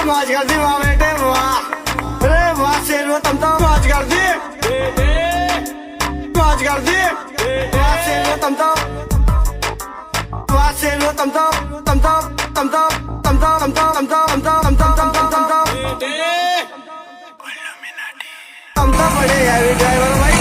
मौज कर दी वाह बेटे वाह, अरे वाह शेरो तुम तो मौज कर दी, मौज कर दी वाह शेरो तुम तो, वाह शेरो तुम तो तुम तो तुम तो तुम तो तुम तो तुम तो तुम तो तुम तो तुम तो तुम तो बड़े हैवी ड्राइवर भाई।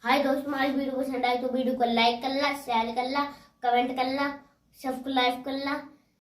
हाय दोस्तों, हमारी वीडियो पसंद आए तो वीडियो को लाइक कर ला, शेयर कर ला, कमेंट कर ला, सब्सक्राइब कर ला।